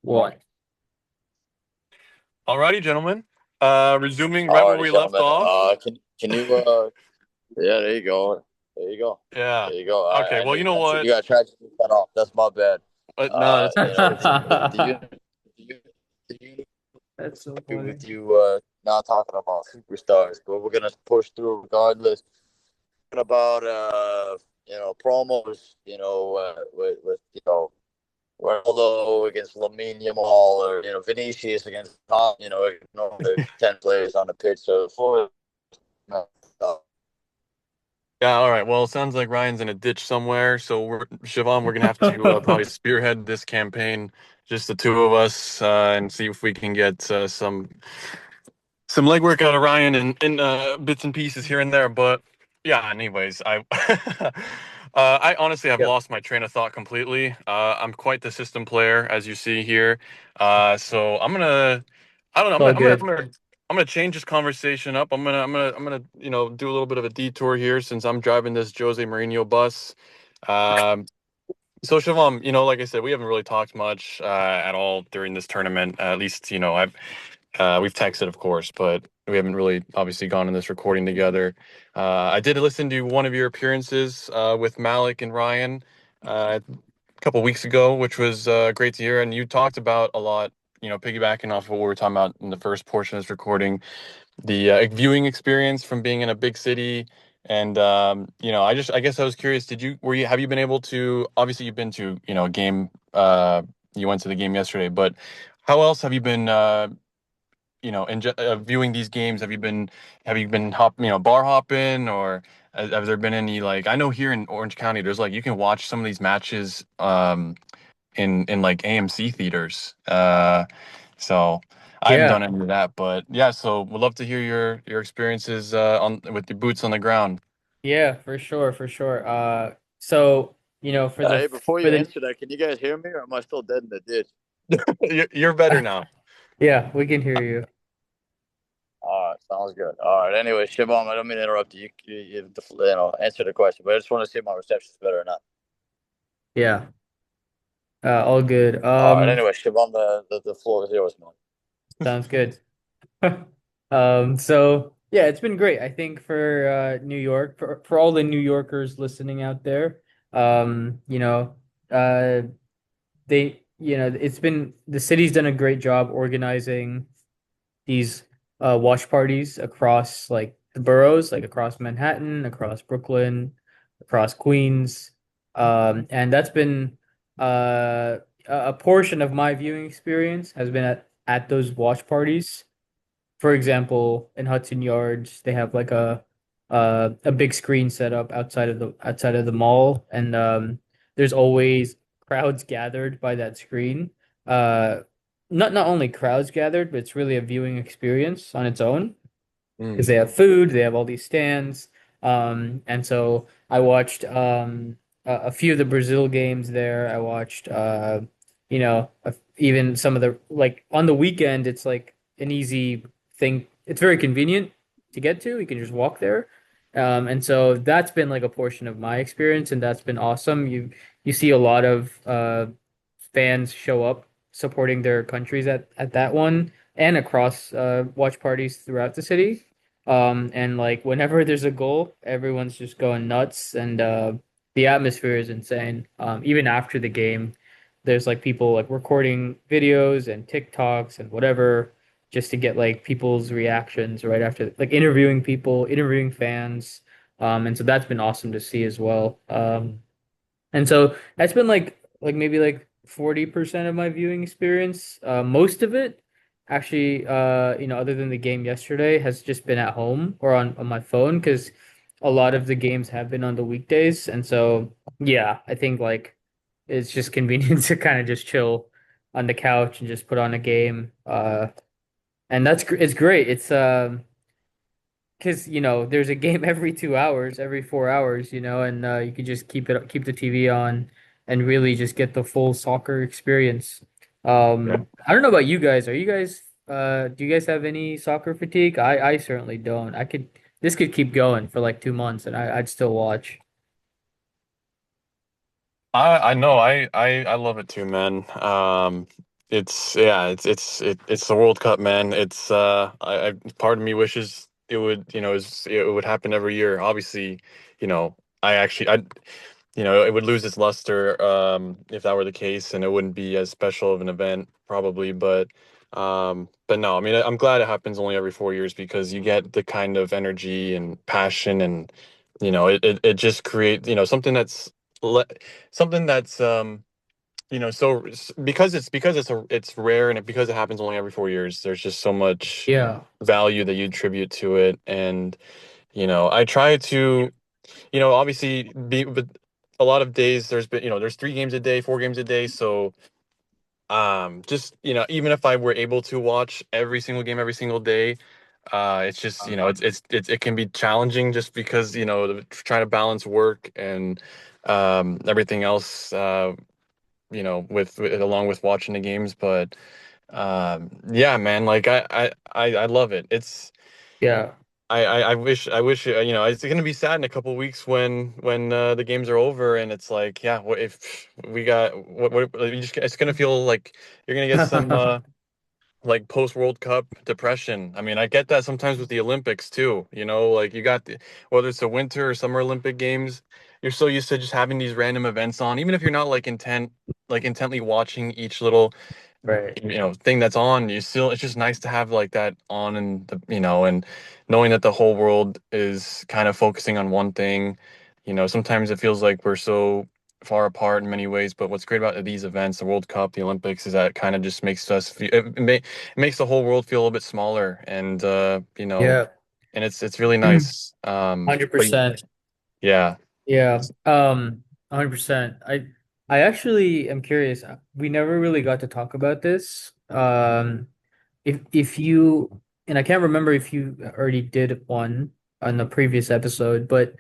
One. Alrighty, gentlemen. Resuming right where Alrighty, we left gentlemen. off. Can you yeah, there you go. There you go. Yeah. There you go. Okay. I Well, know you know I said what? you got tragically cut off. That's my bad. No, it's Do you do you That's so agree funny. with you not talking about superstars, but we're gonna push through regardless. Talking about promos, with Ronaldo against Lamine Yamal, or Vinicius against Tom, the 10 players on the pitch. So for yeah. All right. Well, it sounds like Ryan's in a ditch somewhere. So Shivam, we're gonna have to probably spearhead this campaign, just the two of us, and see if we can get some legwork out of Ryan in bits and pieces here and there. But yeah, anyways, I I honestly have Yep. lost my train of thought completely. I'm quite the system player, as you see here. So I don't know, It's all good. I'm gonna change this conversation up. I'm gonna do a little bit of a detour here since I'm driving this Jose Mourinho bus. Um, so Shivam, like I said, we haven't really talked much at all during this tournament. At least, we've texted, of course, but we haven't really obviously gone in this recording together. I did listen to one of your appearances with Malik and Ryan a couple weeks ago, which was great to hear. And you talked about a lot, piggybacking off of what we were talking about in the first portion of this recording, the viewing experience from being in a big city. And I guess I was curious. Have you been able to? Obviously, you've been to a game. You went to the game yesterday, but how else have you been? Viewing these games, have you been bar hopping, or have there been any, like, I know here in Orange County there's, like, you can watch some of these matches in like AMC theaters. So I haven't Yeah. done any of that, but yeah, so would love to hear your experiences on with the boots on the ground. Yeah, for sure, for sure. So, for the hey, before for you the answer that, can you guys hear me, or am I still dead in the ditch? You're better now. yeah, we can hear you. All right, sounds good. All right. Anyway, Shabam, I don't mean to interrupt you. You have to, answer the question, but I just want to see if my reception's better or not. Yeah. All good. All right. Anyway, Shabam, the floor is yours, man. Sounds good. So yeah, it's been great. I think for New York, for all the New Yorkers listening out there, um, you know, uh it's been the city's done a great job organizing these watch parties across like the boroughs, like across Manhattan, across Brooklyn, across Queens. And that's been a portion of my viewing experience has been at those watch parties. For example, in Hudson Yards, they have like a big screen set up outside of the mall, and there's always crowds gathered by that screen. Uh, not only crowds gathered, but it's really a viewing experience on its own because Mm. they have food, they have all these stands. And so I watched a few of the Brazil games there. I watched even some of the like on the weekend. It's like an easy thing. It's very convenient to get to. You can just walk there. And so that's been like a portion of my experience, and that's been awesome. You see a lot of fans show up supporting their countries at that one and across watch parties throughout the city. And like whenever there's a goal, everyone's just going nuts, and the atmosphere is insane. Even after the game, there's like people like recording videos and TikToks and whatever just to get like people's reactions right after, like interviewing people, interviewing fans. And so that's been awesome to see as well. And so that's been like maybe like 40% of my viewing experience. Most of it actually other than the game yesterday has just been at home or on my phone because a lot of the games have been on the weekdays. And so yeah, I think like it's just convenient to kind of just chill on the couch and just put on a game. And it's great. It's because there's a game every 2 hours, every 4 hours, and you can just keep the TV on and really just get the full soccer experience. I don't know about you guys. Do you guys have any soccer fatigue? I certainly don't. This could keep going for like 2 months and I'd still watch. I know I love it too, man. it's the World Cup, man. Part of me wishes it would happen every year. Obviously, you know, it would lose its luster if that were the case, and it wouldn't be as special of an event probably. But no, I mean, I'm glad it happens only every 4 years because you get the kind of energy and passion, and it just creates le- something that's because it's rare, and because it happens only every 4 years. There's just so much Yeah. value that you attribute to it, and I try to obviously but a lot of days there's 3 games a day, 4 games a day. So just even if I were able to watch every single game every single day, it's just it can be challenging just because trying to balance work and everything else with along with watching the games. But yeah, man, like I love it. Yeah. I wish it's gonna be sad in a couple of weeks when the games are over, and it's like, yeah, what if we got you just it's gonna feel like you're gonna get some like post World Cup depression. I mean, I get that sometimes with the Olympics too. Like whether it's the Winter or Summer Olympic Games, you're so used to just having these random events on, even if you're not like intently watching each little Right. thing that's on. It's just nice to have like that on, and and knowing that the whole world is kind of focusing on one thing. Sometimes it feels like we're so far apart in many ways, but what's great about these events, the World Cup, the Olympics, is that it kind of just makes us feel it makes the whole world feel a little bit smaller, and Yeah. and it's really nice. But 100%. yeah. Yeah. 100%. I actually am curious. We never really got to talk about this. If you, and I can't remember if you already did one on the previous episode, but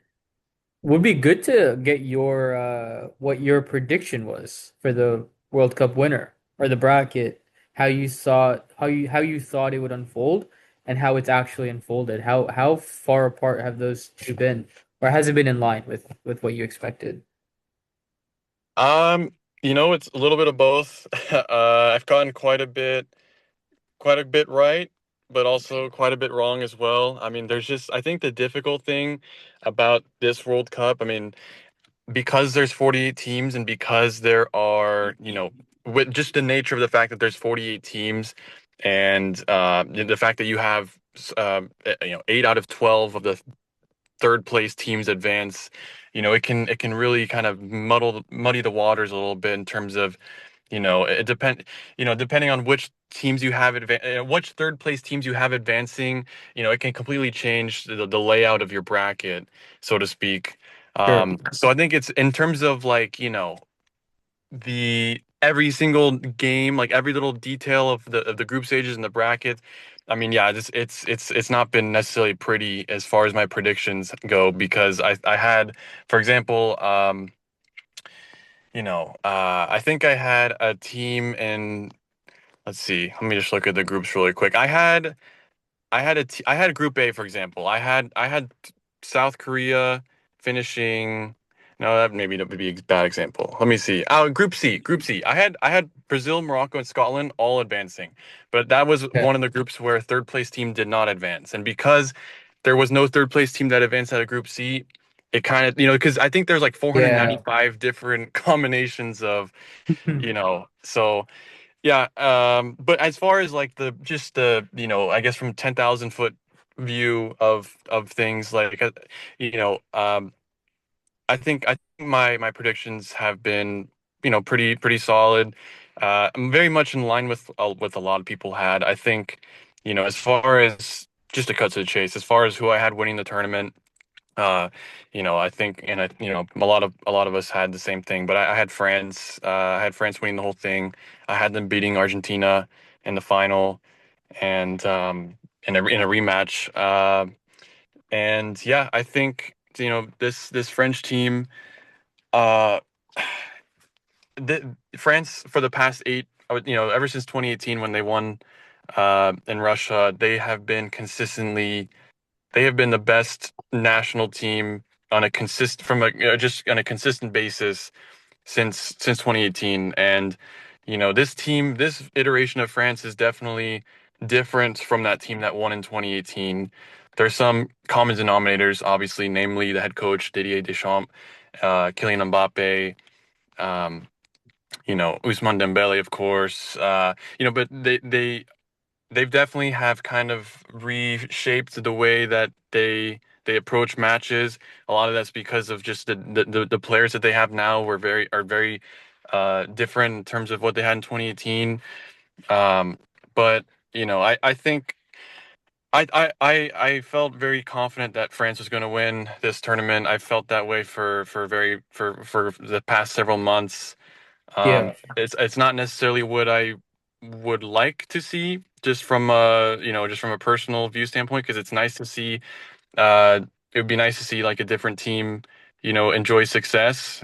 would be good to get your what your prediction was for the World Cup winner or the bracket, how you thought it would unfold and how it's actually unfolded. How far apart have those two been? Or has it been in line with what you expected? Um, it's a little bit of both. I've gotten quite a bit right, but also quite a bit wrong as well. I mean, I think the difficult thing about this World Cup, I mean, because there's 48 teams, and because there are, with just the nature of the fact that there's 48 teams, and the fact that you have 8 out of 12 of the third place teams advance, it can really kind of muddy the waters a little bit in terms of depending on which teams you have which third place teams you have advancing, it can completely change the layout of your bracket, so to speak. Sure. So I think it's in terms of like, the every single game, like every little detail of the group stages and the brackets. I mean, yeah, it's not been necessarily pretty as far as my predictions go, because I had, for example, I think I had a team in. Let's see. Let me just look at the groups really quick. I had Group A, for example. I had South Korea finishing. No, that maybe that would be a bad example. Let me see. Oh, Group C. Group C. I had Brazil, Morocco, and Scotland all advancing, but that was Okay. one of the groups where a third place team did not advance, and because there was no third place team that advanced out of Group C, it kind of because I think there's like Yeah. 495 different combinations of so. Yeah, but as far as like I guess from 10,000 foot view of things, like you know, I think my predictions have been pretty solid. I'm very much in line with a lot of people had. I think as far as just to cut to the chase, as far as who I had winning the tournament, I think, and a lot of us had the same thing. But I had France. I had France winning the whole thing. I had them beating Argentina in the final, and in a rematch. And yeah, I think this French team. Uh, France for the past eight, ever since 2018 when they won in Russia, they have been the best national team on a consist from a just on a consistent basis since 2018. And this iteration of France is definitely different from that team that won in 2018. There's some common denominators, obviously, namely the head coach Didier Deschamps, Kylian Mbappe, um, Ousmane Dembele, of course. But they've definitely have kind of reshaped the way that they approach matches. A lot of that's because of just the players that they have now are very different in terms of what they had in 2018. But I think I felt very confident that France was going to win this tournament. I felt that way for the past several months. Yeah. It's not necessarily what I would like to see, just from a personal view standpoint, because it's nice to see. Uh, it would be nice to see like a different team, enjoy success.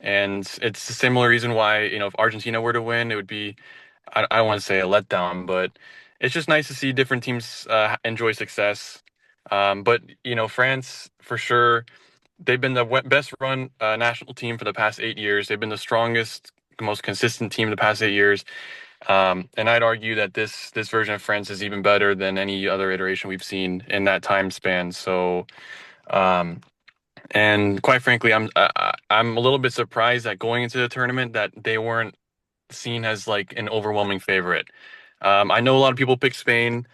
And it's a similar reason why, if Argentina were to win, it would be, I don't want to say a letdown, but it's just nice to see different teams enjoy success. But France for sure, they've been the best run national team for the past 8 years. They've been the strongest, most consistent team the past 8 years. And I'd argue that this version of France is even better than any other iteration we've seen in that time span. So, um, and quite frankly, I'm a little bit surprised that going into the tournament that they weren't seen as like an overwhelming favorite. I know a lot of people picked Spain.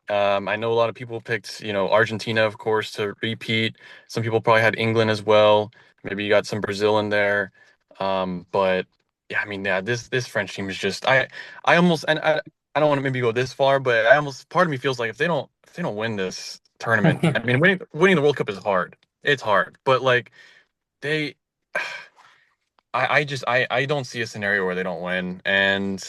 I know a lot of people picked, Argentina, of course, to repeat. Some people probably had England as well. Maybe you got some Brazil in there. But yeah, I mean, yeah, this French team is just I almost and I don't want to maybe go this far, but I almost part of me feels like if they don't win this tournament, I mean, winning the World Cup is hard. It's hard, but like they I don't see a scenario where they don't win, and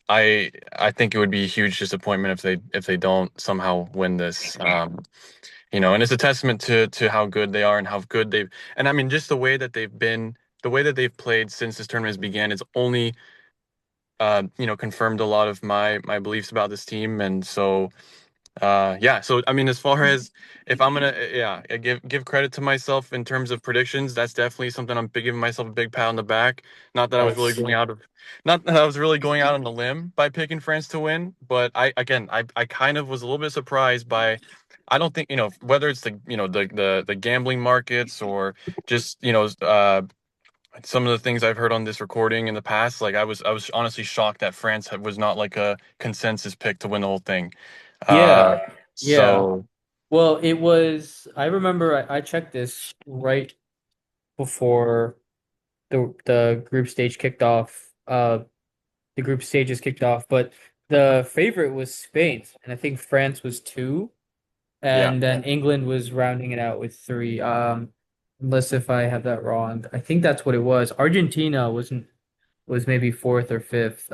I think it would be a huge disappointment if they don't somehow win this. And it's a testament to how good they are and how good they've and I mean just the way that they've played since this tournament has began. It's only confirmed a lot of my beliefs about this team, and so yeah. So I mean, as far as if I'm gonna, yeah, give credit to myself in terms of predictions, that's definitely something giving myself a big pat on the back. Not that I was really Nice. going out of, not that I was really going out on a limb by picking France to win, but I kind of was a little bit surprised by. I don't think whether it's the gambling markets or just some of the things I've heard on this recording in the past. Like I was honestly shocked that France was not like a consensus pick to win the whole thing. Uh, Yeah. Yeah. so Well, it was, I remember I checked this right before the group stage kicked off. The group stages kicked off, but the favorite was Spain, and I think France was two, yeah, and then England was rounding it out with three. Unless if I have that wrong, I think that's what it was. Argentina was maybe fourth or fifth.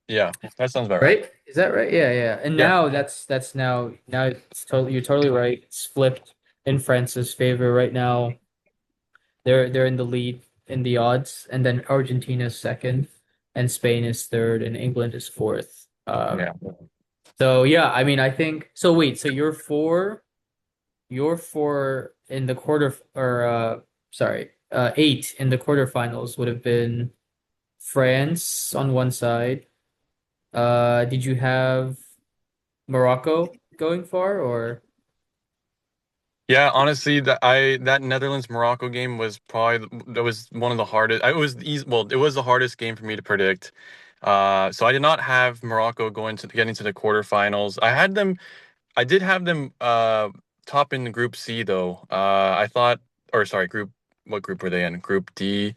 yeah, that sounds about right. Right? Is that right? Yeah, yeah. And Yeah, now that's now it's totally you're totally right. It's flipped in France's favor right now. They're in the lead in the odds, and then Argentina's second, and Spain is third, and England is fourth. yeah, So yeah, I mean, I think so. Wait, so you're four in the quarter or sorry, eight in the quarterfinals would have been France on one side. Did you have Morocco going far or yeah. Honestly, that Netherlands Morocco game was probably that was one of the hardest. It was easy. Well, it was the hardest game for me to predict. So I did not have Morocco going to getting to the quarterfinals. I did have them top in the Group C though. I thought, or sorry, what group were they in? Group D.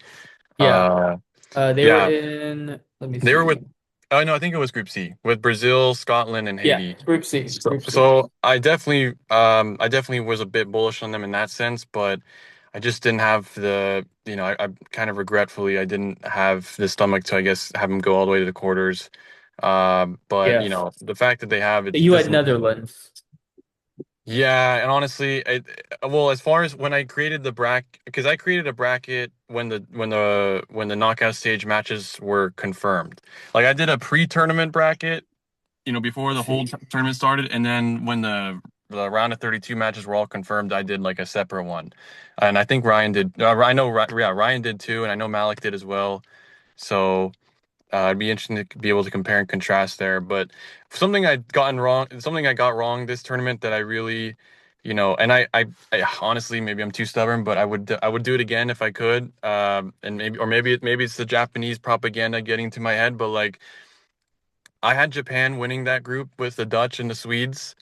yeah. Uh, They were yeah, in, let me they were with. see. Oh no, I think it was Group C with Brazil, Scotland, and Yeah, Haiti. Group C, So, Group C. so I definitely was a bit bullish on them in that sense, but I just didn't have I kind of regretfully I didn't have the stomach to I guess have them go all the way to the quarters. But Yeah. the fact that they have it You had doesn't. Netherlands. Yeah, and honestly, well, as far as when I created the bracket, because I created a bracket when the knockout stage matches were confirmed. Like I did a pre-tournament bracket, before the whole See. tournament started, and then when the round of 32 matches were all confirmed, I did like a separate one, and I think Ryan did. I know, yeah, Ryan did too, and I know Malik did as well. So. It'd be interesting to be able to compare and contrast there. But something I got wrong this tournament that I really, and I honestly, maybe I'm too stubborn, but I would do it again if I could. And maybe it's the Japanese propaganda getting to my head, but like I had Japan winning that group with the Dutch and the Swedes.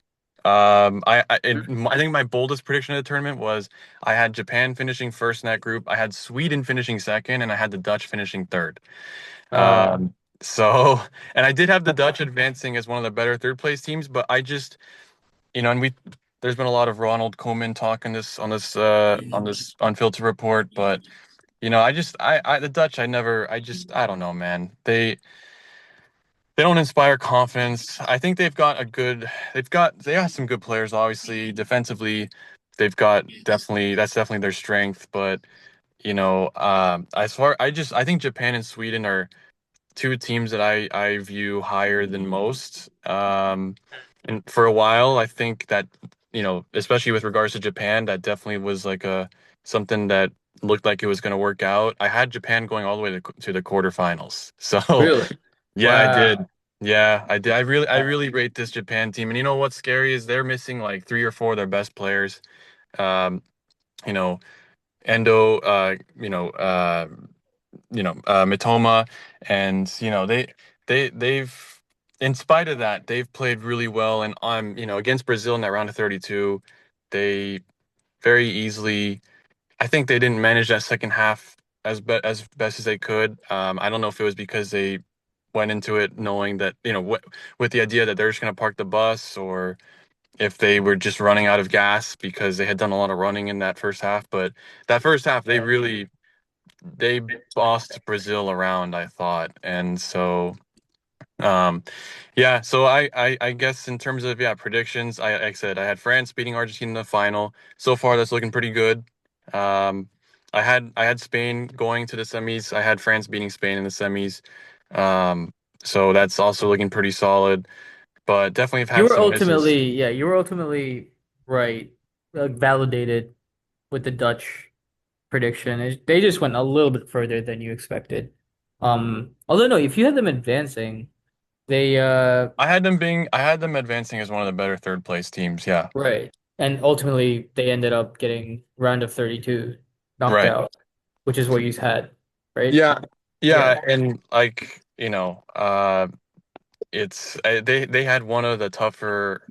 I think my boldest prediction of the tournament was I had Japan finishing first in that group, I had Sweden finishing second, and I had the Dutch finishing third. Uh, Um, so, and I did have the Dutch advancing as one of the better third place teams, but I just, and there's been a lot of Ronald Koeman talk on this unfiltered report, but the Dutch, I don't know, man. They don't inspire confidence. I think they got some good players, obviously. Defensively, they've got that's definitely their strength, but I think Japan and Sweden are two teams that I view higher than most. And for a while, I think that, especially with regards to Japan, that definitely was like a something that looked like it was going to work out. I had Japan going all the way to the quarterfinals. So, really? yeah, I Wow. did. Yeah, I did. I really rate this Japan team. And you know what's scary is they're missing like three or four of their best players. Um, you know, Endo, Mitoma, and they've in spite of that they've played really well, and against Brazil in that round of 32, they very easily. I think they didn't manage that second half as best as they could. I don't know if it was because they went into it knowing that with the idea that they're just going to park the bus, or if they were just running out of gas because they had done a lot of running in that first half. But that first half, they bossed Brazil around, I thought. And so, um, yeah, so I guess in terms of, predictions, like I said, I had France beating Argentina in the final. So far, that's looking pretty good. Um, I had Spain going to the semis. I had France beating Spain in the semis. Um, so that's also looking pretty solid, but definitely have had some misses. You were ultimately right, validated with the Dutch prediction. They just went a little bit further than you expected. Although no, if you had them advancing, they I had them advancing as one of the better third place teams. Yeah. right, and ultimately they ended up getting round of 32 knocked Right. out, which is what you had, right? Yeah. Yeah, Yeah, and like, they had one of the tougher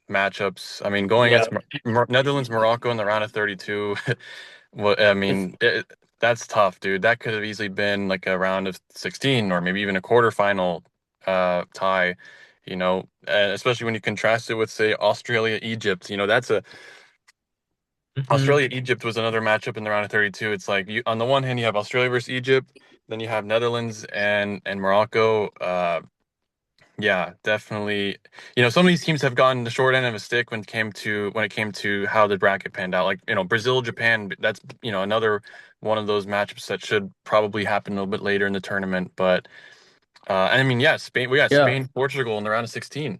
matchups. I mean, going yeah. against Netherlands, Morocco in the round of 32, well, I It's mean, that's tough, dude. That could have easily been like a round of 16 or maybe even a quarterfinal tie, especially when you contrast it with, say, Australia, Egypt. That's a mhm. Australia Egypt was another matchup in the round of 32. It's like on the one hand you have Australia versus Egypt, then you have Netherlands and Morocco. Yeah, definitely. Some of these teams have gotten the short end of a stick when it came to how the bracket panned out. Like, Brazil, Japan, that's, another one of those matchups that should probably happen a little bit later in the tournament. But and I mean, yeah, Spain, we got Yeah. Spain, Portugal in the round of 16.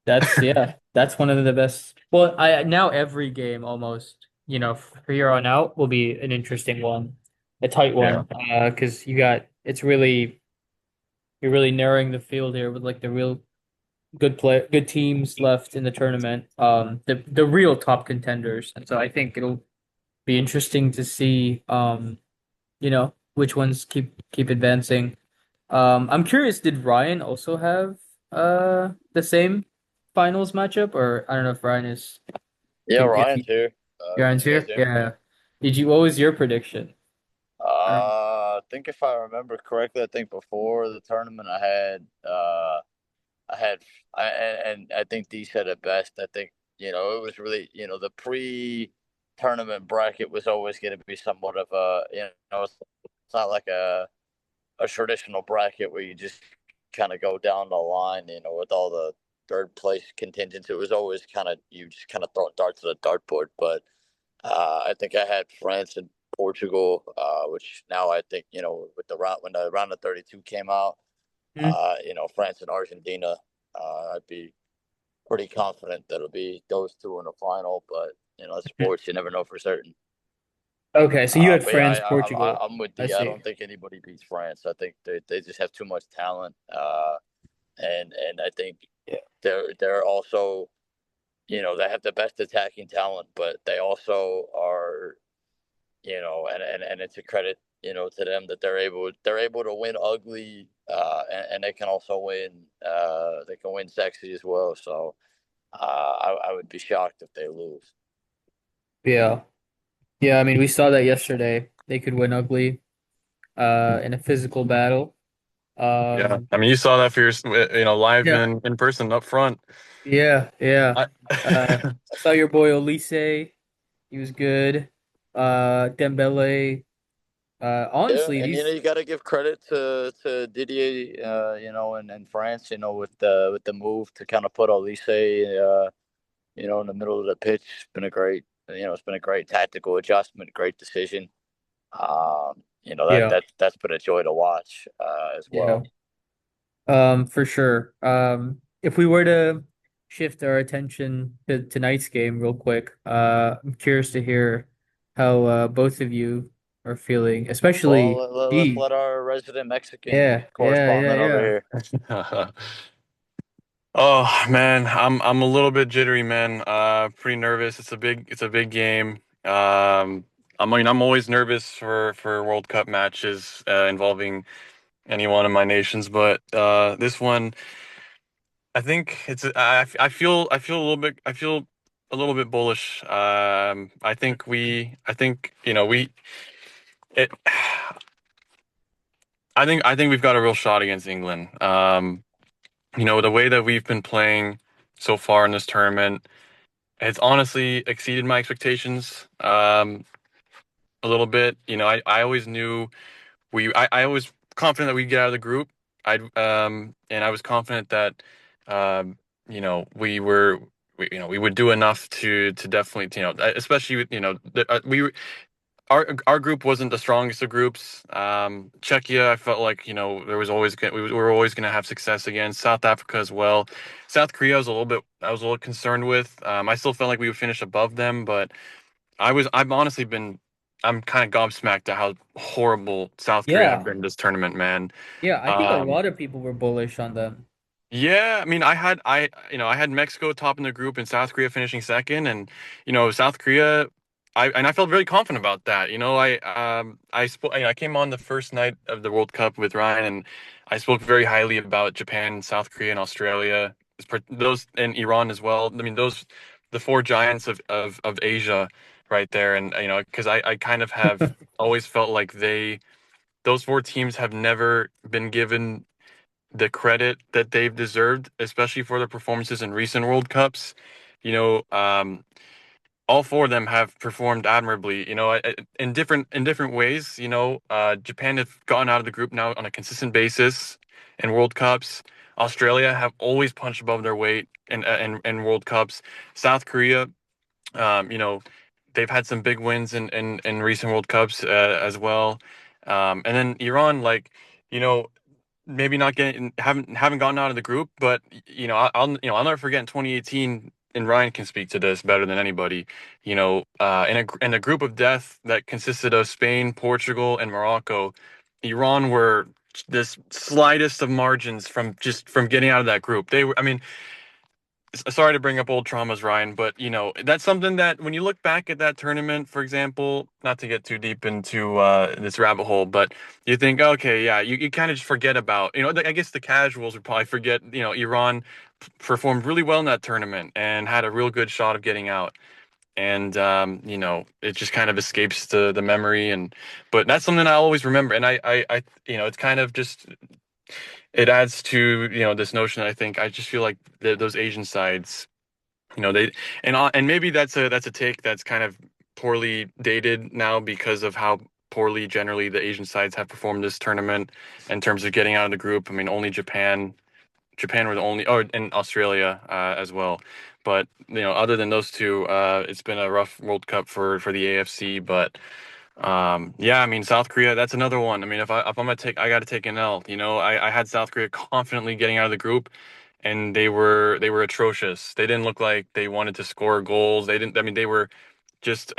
That's one of the best. Well, I now every game almost, from here on out will be an interesting one, a tight Yeah. one. Because you're really narrowing the field here with like the real good teams left in the tournament. The real top contenders, and so I think it'll be interesting to see, which ones keep advancing. I'm curious, did Ryan also have the same finals matchup, or I don't know if Ryan is Yeah, if Ryan's here. Ryan's You guys here? hear me? Yeah. What was your prediction? Or I think if I remember correctly, I think before the tournament, I had, and I think D said it best. I think it was really the pre-tournament bracket was always going to be somewhat of it's not like a traditional bracket where you just kind of go down the line, with all the third place contingents. It was always kind of you just kind of throw darts at the dartboard. But I think I had France and Portugal, which now I think with the round when the round of 32 came out, Hmm? France and Argentina. I'd be pretty confident that it'll be those two in the final. But sports, you never know for certain. Okay, so you had But yeah, France, Portugal. I'm with I D. I see. don't think anybody beats France. I think they just have too much talent. And I think Yeah. they're also, they have the best attacking talent, but they also are, and it's a credit, to them that they're able to win ugly, and they can also win, they can win sexy as well. So I would be shocked if they lose. Yeah. Yeah, I mean, we saw that yesterday. They could win ugly in a physical battle. Yeah, Um, I mean, you saw that for your, live yeah. in person up front. Yeah, yeah. I, I saw your boy Olise. He was good. Dembele. Yeah, Honestly, and these you got to give credit to Didier, and France, with the move to kind of put Olise, in the middle of the pitch. It's been a great tactical adjustment, great decision. That yeah, that's been a joy to watch, as yeah. well. For sure. If we were to shift our attention to tonight's game real quick, I'm curious to hear how both of you are feeling, Well, especially let's D. let our resident Mexican Yeah, yeah, yeah, correspondent over yeah. here. oh man, I'm a little bit jittery, man. Pretty nervous. It's a big game. I'm always nervous for World Cup matches involving any one of my nations, but this one, I think I feel a little bit bullish. I think we it. I think we've got a real shot against England. The way that we've been playing so far in this tournament, it's honestly exceeded my expectations a little bit. I always knew I was confident that we'd get out of the group. And I was confident that we were we would do enough to definitely, especially with, our group wasn't the strongest of groups. Czechia, I felt like, we were always gonna have success against. South Africa as well. South Korea I was a little concerned with. I still felt like we would finish above them, but I've honestly been I'm kind of gobsmacked at how horrible South Korea have Yeah, been this tournament, man. yeah. I think a Um, lot of people were bullish on them. yeah, I mean, I had Mexico topping the group and South Korea finishing second, and South Korea, I felt very confident about that. I came on the first night of the World Cup with Ryan, and I spoke very highly about Japan, South Korea, and Australia, those and Iran as well. I mean, the four giants of Asia right there, and because I kind of have always felt like those four teams have never been given the credit that they've deserved, especially for their performances in recent World Cups. You know, um, all four of them have performed admirably. In different ways. Japan have gotten out of the group now on a consistent basis in World Cups. Australia have always punched above their weight in World Cups. South Korea, um, you know, they've had some big wins in recent World Cups as well. And then Iran, like, you know, maybe not getting haven't gotten out of the group, but I'll never forget in 2018, and Ryan can speak to this better than anybody. In a group of death that consisted of Spain, Portugal, and Morocco, Iran were this slightest of margins from getting out of that group. They were, I mean, sorry to bring up old traumas, Ryan, but that's something that when you look back at that tournament, for example, not to get too deep into this rabbit hole, but you think, okay, yeah, you kind of just forget about, I guess the casuals would probably forget, Iran performed really well in that tournament and had a real good shot of getting out. And it just kind of escapes the memory, but that's something I always remember. And it's kind of just it adds to this notion. I think I just feel like those Asian sides, they and maybe that's a take that's kind of poorly dated now because of how poorly generally the Asian sides have performed this tournament in terms of getting out of the group. I mean, only Japan were the only, oh, and Australia as well. But other than those two, it's been a rough World Cup for the AFC. But yeah, I mean, South Korea, that's another one. I mean, if I'm gonna take, I got to take an L. I had South Korea confidently getting out of the group, and they were atrocious. They didn't look like they wanted to score goals. They didn't. I mean, they were just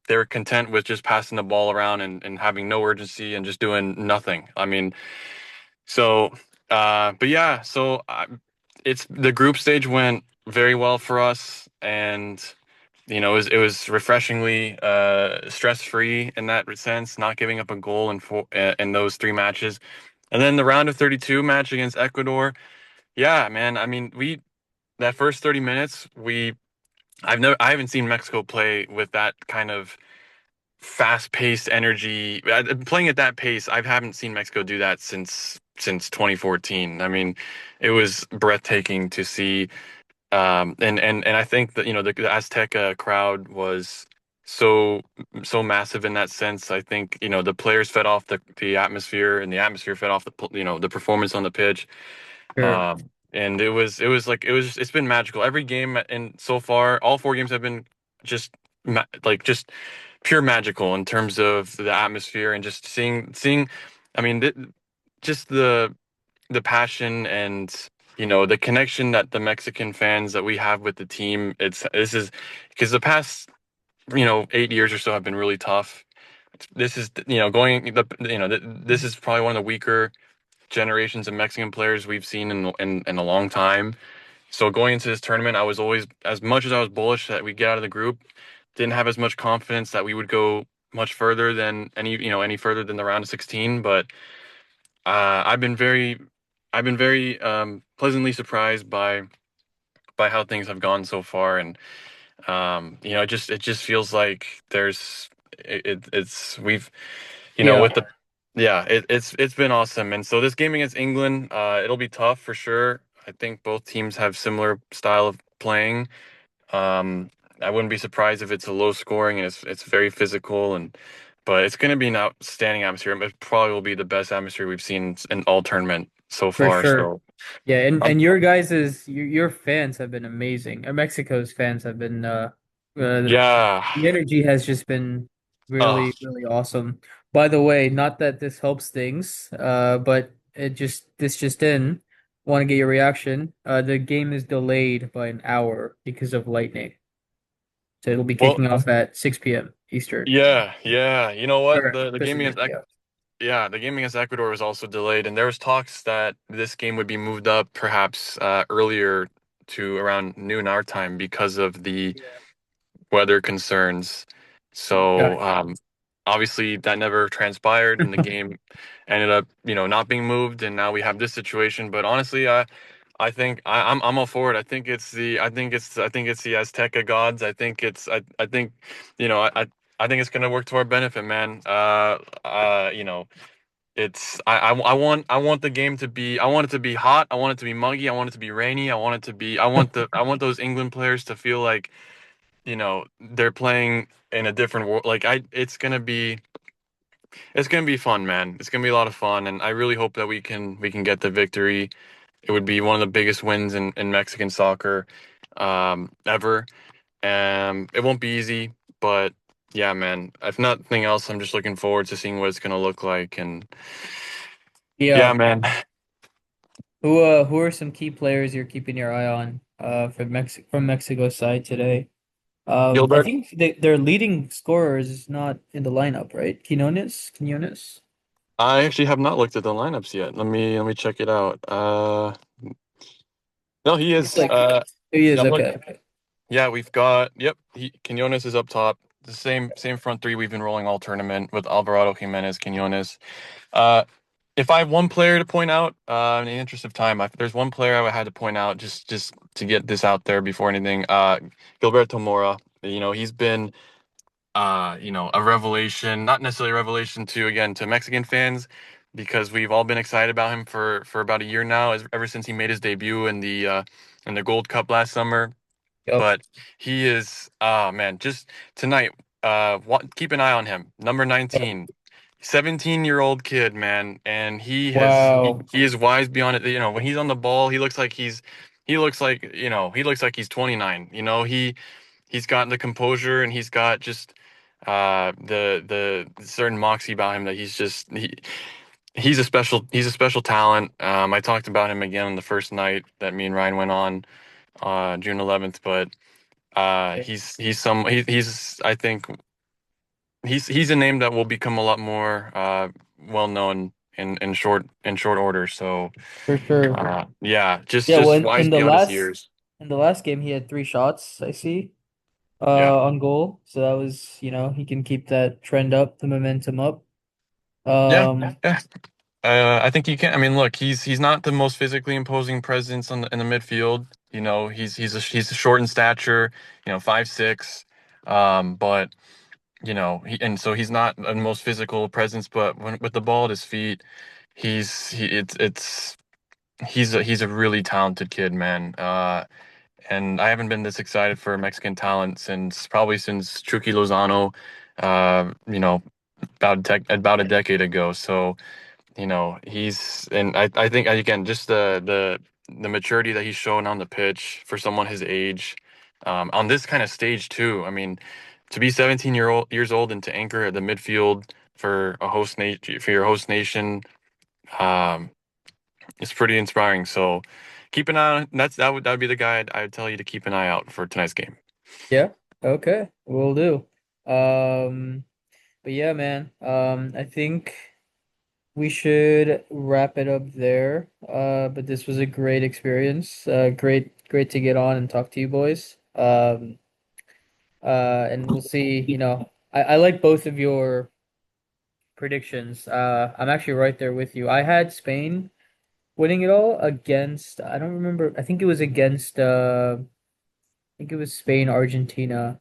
they were content with just passing the ball around and having no urgency and just doing nothing. I mean, so but yeah, so it's the group stage went very well for us, and it was refreshingly stress free in that sense, not giving up a goal in those three matches, and then the round of 32 match against Ecuador. Yeah, man. I mean, we that first 30 minutes, I haven't seen Mexico play with that kind of fast-paced energy. Playing at that pace, I haven't seen Mexico do that since 2014. I mean, it was breathtaking to see. And I think that the Azteca crowd was so so massive in that sense. I think the players fed off the atmosphere, and the atmosphere fed off the performance on the pitch. Sure. And it's been magical. Every game, and so far, all four games have been just just pure magical in terms of the atmosphere and just seeing. I mean, just the passion and the connection that the Mexican fans that we have with the team. This is because the past 8 years or so have been really tough. This is going the this is probably one of the weaker generations of Mexican players we've seen in a long time. So going into this tournament, I was always, as much as I was bullish that we'd get out of the group, didn't have as much confidence that we would go much further than any further than the round of 16. But I've been very pleasantly surprised by how things have gone so far, and it just feels like it's we've Yeah. with the yeah, it's been awesome. And so this game against England, it'll be tough for sure. I think both teams have similar style of playing. Um, I wouldn't be surprised if it's a low scoring and it's very physical, but it's going to be an outstanding atmosphere. It probably will be the best atmosphere we've seen in all tournament so For far. sure. So Yeah, um, and your fans have been amazing. Mexico's fans have been yeah, the energy has just been oh, really, really awesome. By the way, not that this helps things, but this just in. Want to get your reaction. The game is delayed by an hour because of lightning. So it'll be well, kicking off at 6 p.m. Eastern. yeah, yeah. You know what? Or The game against Pacific, yeah. Yeah, the game against Ecuador was also delayed, and there was talks that this game would be moved up perhaps earlier to around noon our time because of the Yeah. weather concerns. So Gotcha. obviously that never transpired, and the game ended up, not being moved, and now we have this situation. But honestly, I think I'm all for it. I think it's the Azteca gods. I think, I think it's gonna work to our benefit, man. I want the game to be, I want it to be hot, I want it to be muggy, I want it to be rainy, I want those England players to feel like they're playing in a different world. Like I it's gonna be fun, man. It's gonna be a lot of fun, and I really hope that we can get the victory. It would be one of the biggest wins in Mexican soccer ever. It won't be easy, but yeah, man, if nothing else, I'm just looking forward to seeing what it's gonna look like. And yeah, Yeah. man. Who are some key players you're keeping your eye on from Mexico's side today? I Gilbert, think their leading scorer is not in the lineup, right? Quinones? I actually have not looked at the lineups yet. Let me check it out. No, he He's is. like, he is I'm look. okay. Okay. Yeah, we've got. Yep, Quinones is up top. The same front three we've been rolling all tournament with Alvarado, Jimenez, Quinones. Uh, if I have one player to point out, in the interest of time, if there's one player I had to point out just to get this out there before anything. Gilberto Mora. He's been a revelation, not necessarily a revelation to Mexican fans, because we've all been excited about him for about a year now, ever since he made his debut in the Gold Cup last summer. Yep. But he is, man, just tonight, keep an eye on him. Number Yep. 19, 17-year-old kid, man, and Wow. he is wise beyond it. When he's on the ball, he looks like he's 29. He's got the composure, and he's got just the certain moxie about him that he's a special talent. I talked about him again on the first night that me and Ryan went on June 11th, but Yeah. he's I think he's a name that will become a lot more well known in short order. So For sure. yeah, just Yeah, just when wise beyond his years. in the last game he had 3 shots, I see, Yeah. on goal. So that was, he can keep that trend up, the momentum up. Yeah. Um, Yeah. I think he can. I mean, look, he's not the most physically imposing presence in the midfield. He's short in stature. 5'6". But and so he's not the most physical presence. But when with the ball at his feet, it's he's a really talented kid, man. And I haven't been this excited for Mexican talent since Chucky Lozano, about a decade ago. So and I think again just the maturity that he's shown on the pitch for someone his age, on this kind of stage too. I mean, to be 17 years old and to anchor at the midfield for your host nation, um, it's pretty inspiring. So keep an eye on that would be the guy I'd tell you to keep an eye out for tonight's game. yeah, okay, will do. Um, but yeah, man, I think we should wrap it up there. But this was a great experience. Great to get on and talk to you boys. And we'll see, I like both of your predictions. I'm actually right there with you. I had Spain winning it all against, I don't remember, I think it was against, I think it was Spain, Argentina,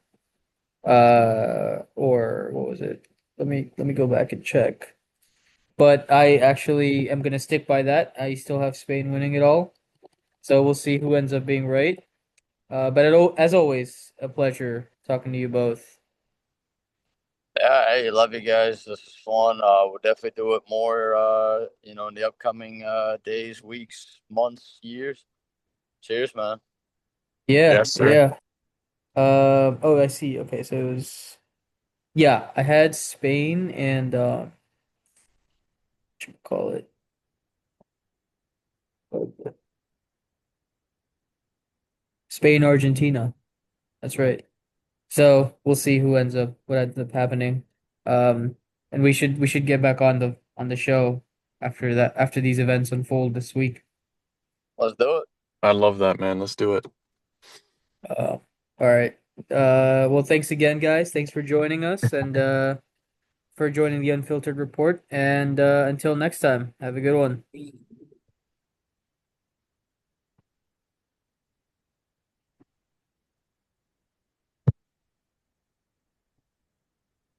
or what was it? Let me go back and check. But I actually am gonna stick by that. I still have Spain winning it all. So we'll see who ends up being right. But as always, a pleasure talking to you both. Yeah, hey, love you guys. This was fun. We'll definitely do it more. In the upcoming days, weeks, months, years. Cheers, man. Yeah, Yes, sir. yeah. Oh, I see. Okay, so it was, yeah, I had Spain and what you call it? Spain, Argentina. That's right. So we'll see what ends up happening. Um, and we should get back on the show after these events unfold this week. Let's do it. I love that, man. Let's do it. All right. Well, thanks again, guys. Thanks for joining us and for joining the Unfiltered Report. And until next time, have a good one.